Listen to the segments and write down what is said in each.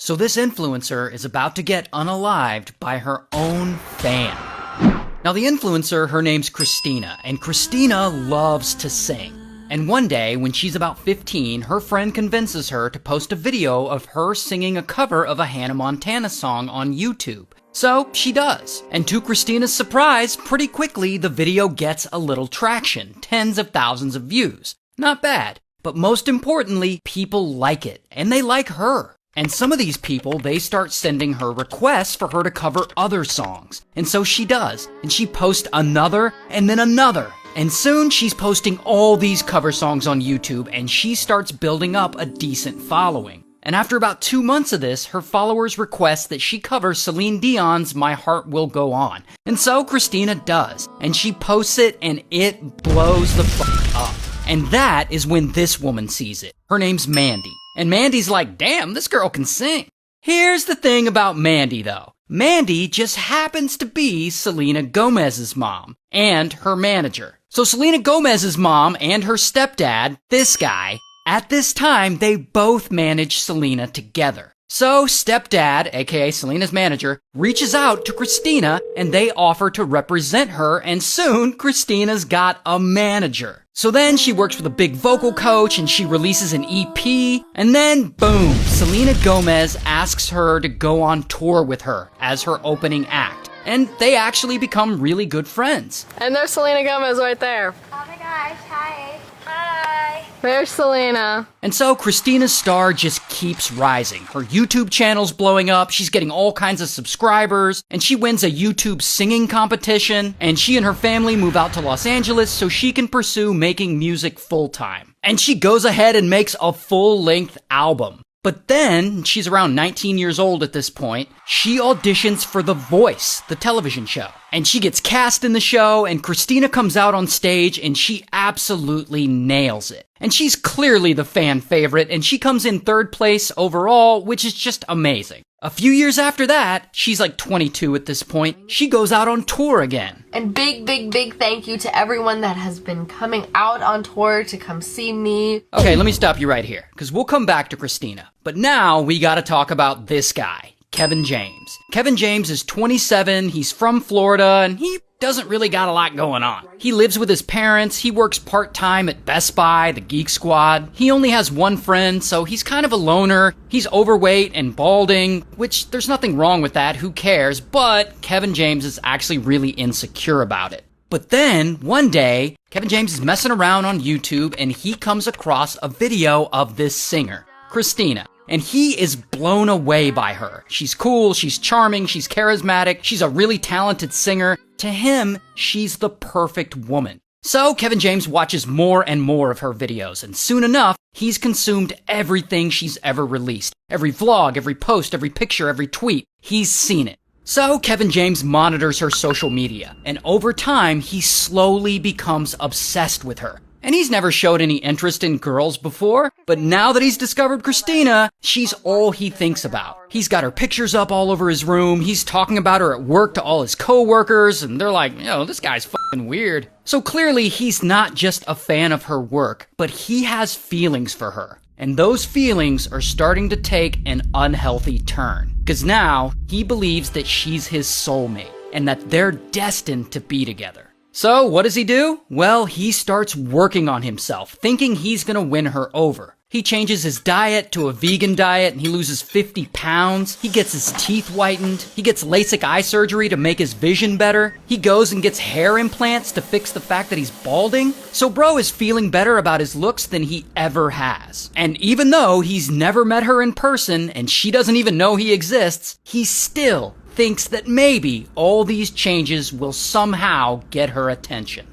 So this influencer is about to get unalived by her own fan. Now the influencer, her name's Christina, and Christina loves to sing. And one day, when she's about 15, her friend convinces her to post a video of her singing a cover of a Hannah Montana song on YouTube. So she does. And to Christina's surprise, pretty quickly the video gets a little traction, tens of thousands of views. Not bad. But most importantly, people like it, and they like her. And some of these people, they start sending her requests for her to cover other songs. And so she does. And she posts another and then another. And soon she's posting all these cover songs on YouTube and she starts building up a decent following. And after about 2 months of this, her followers request that she cover Celine Dion's My Heart Will Go On. And so Christina does. And she posts it and it blows the fuck up. And that is when this woman sees it. Her name's Mandy. And Mandy's like, damn, this girl can sing. Here's the thing about Mandy, though. Mandy just happens to be Selena Gomez's mom and her manager. So Selena Gomez's mom and her stepdad, this guy, at this time, they both manage Selena together. So stepdad, aka Selena's manager, reaches out to Christina and they offer to represent her, and soon Christina's got a manager. So then she works with a big vocal coach and she releases an EP, and then boom, Selena Gomez asks her to go on tour with her as her opening act. And they actually become really good friends. And there's Selena Gomez right there. Oh my gosh, hi. Hi. There's Selena. And so Christina's star just keeps rising. Her YouTube channel's blowing up, she's getting all kinds of subscribers, and she wins a YouTube singing competition, and she and her family move out to Los Angeles so she can pursue making music full-time. And she goes ahead and makes a full-length album. But then, she's around 19 years old at this point, she auditions for The Voice, the television show. And she gets cast in the show, and Christina comes out on stage, and she absolutely nails it. And she's clearly the fan favorite, and she comes in third place overall, which is just amazing. A few years after that, she's like 22 at this point, she goes out on tour again. And big thank you to everyone that has been coming out on tour to come see me. Okay, let me stop you right here, because we'll come back to Christina. But now we gotta talk about this guy, Kevin James. Kevin James is 27, he's from Florida, and he doesn't really got a lot going on. He lives with his parents, he works part-time at Best Buy, the Geek Squad. He only has one friend, so he's kind of a loner. He's overweight and balding, which there's nothing wrong with that, who cares? But Kevin James is actually really insecure about it. But then, one day, Kevin James is messing around on YouTube and he comes across a video of this singer, Christina. And he is blown away by her. She's cool, she's charming, she's charismatic, she's a really talented singer. To him, she's the perfect woman. So Kevin James watches more and more of her videos, and soon enough, he's consumed everything she's ever released. Every vlog, every post, every picture, every tweet, he's seen it. So Kevin James monitors her social media, and over time, he slowly becomes obsessed with her. And he's never showed any interest in girls before, but now that he's discovered Christina, she's all he thinks about. He's got her pictures up all over his room, he's talking about her at work to all his co-workers, and they're like, yo, this guy's fucking weird. So clearly, he's not just a fan of her work, but he has feelings for her. And those feelings are starting to take an unhealthy turn. Because now, he believes that she's his soulmate, and that they're destined to be together. So, what does he do? Well, he starts working on himself, thinking he's gonna win her over. He changes his diet to a vegan diet and he loses 50 pounds. He gets his teeth whitened. He gets LASIK eye surgery to make his vision better. He goes and gets hair implants to fix the fact that he's balding. So bro is feeling better about his looks than he ever has. And even though he's never met her in person and she doesn't even know he exists, he still thinks that maybe all these changes will somehow get her attention.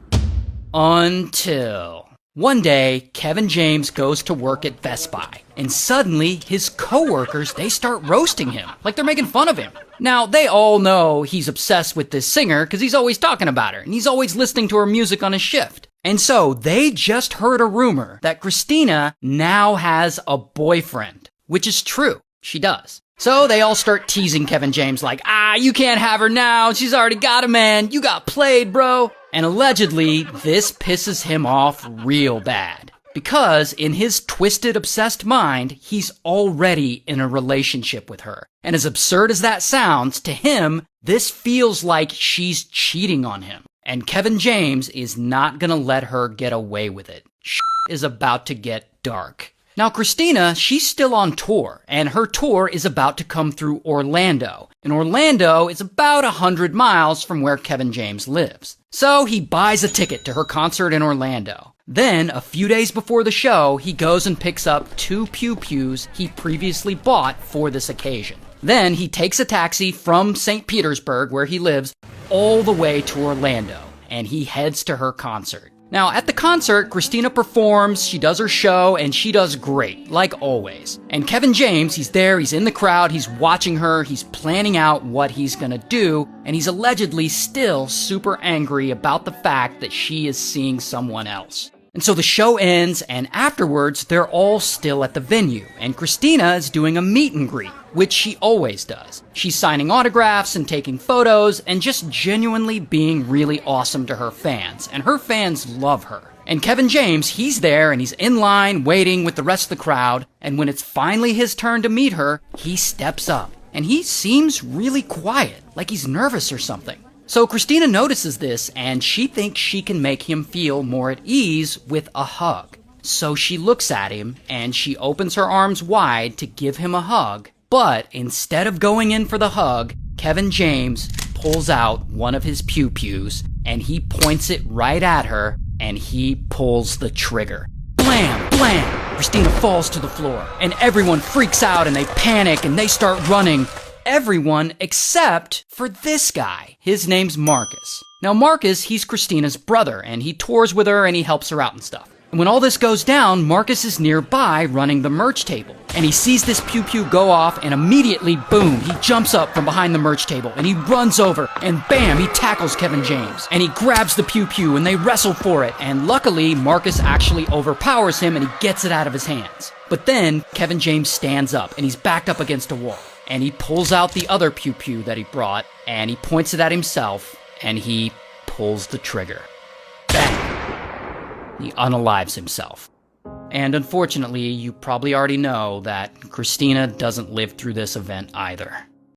Until one day, Kevin James goes to work at Best Buy, and suddenly his coworkers, they start roasting him, like they're making fun of him. Now, they all know he's obsessed with this singer because he's always talking about her, and he's always listening to her music on his shift. And so, they just heard a rumor that Christina now has a boyfriend, which is true. She does. So they all start teasing Kevin James like, you can't have her now, she's already got a man, you got played, bro. And allegedly, this pisses him off real bad. Because in his twisted, obsessed mind, he's already in a relationship with her. And as absurd as that sounds, to him, this feels like she's cheating on him. And Kevin James is not gonna let her get away with it. Shit is about to get dark. Now, Christina, she's still on tour, and her tour is about to come through Orlando. And Orlando is about 100 miles from where Kevin James lives. So he buys a ticket to her concert in Orlando. Then, a few days before the show, he goes and picks up 2 Pew Pews he previously bought for this occasion. Then he takes a taxi from St. Petersburg, where he lives, all the way to Orlando, and he heads to her concert. Now, at the concert, Christina performs, she does her show, and she does great, like always. And Kevin James, he's there, he's in the crowd, he's watching her, he's planning out what he's gonna do, and he's allegedly still super angry about the fact that she is seeing someone else. And so the show ends, and afterwards, they're all still at the venue, and Christina is doing a meet and greet, which she always does. She's signing autographs and taking photos, and just genuinely being really awesome to her fans, and her fans love her. And Kevin James, he's there, and he's in line, waiting with the rest of the crowd, and when it's finally his turn to meet her, he steps up, and he seems really quiet, like he's nervous or something. So Christina notices this, and she thinks she can make him feel more at ease with a hug. So she looks at him, and she opens her arms wide to give him a hug, but instead of going in for the hug, Kevin James pulls out one of his Pew Pews, and he points it right at her, and he pulls the trigger. Blam! Blam! Christina falls to the floor, and everyone freaks out, and they panic, and they start running. Everyone except for this guy. His name's Marcus. Now Marcus, he's Christina's brother, and he tours with her and he helps her out and stuff. And when all this goes down, Marcus is nearby running the merch table. And he sees this Pew Pew go off, and immediately, boom, he jumps up from behind the merch table, and he runs over, and bam, he tackles Kevin James. And he grabs the Pew Pew, and they wrestle for it. And luckily, Marcus actually overpowers him, and he gets it out of his hands. But then, Kevin James stands up, and he's backed up against a wall. And he pulls out the other Pew Pew that he brought, and he points it at himself, and he pulls the trigger. Bang! He unalives himself. And unfortunately, you probably already know that Christina doesn't live through this event either.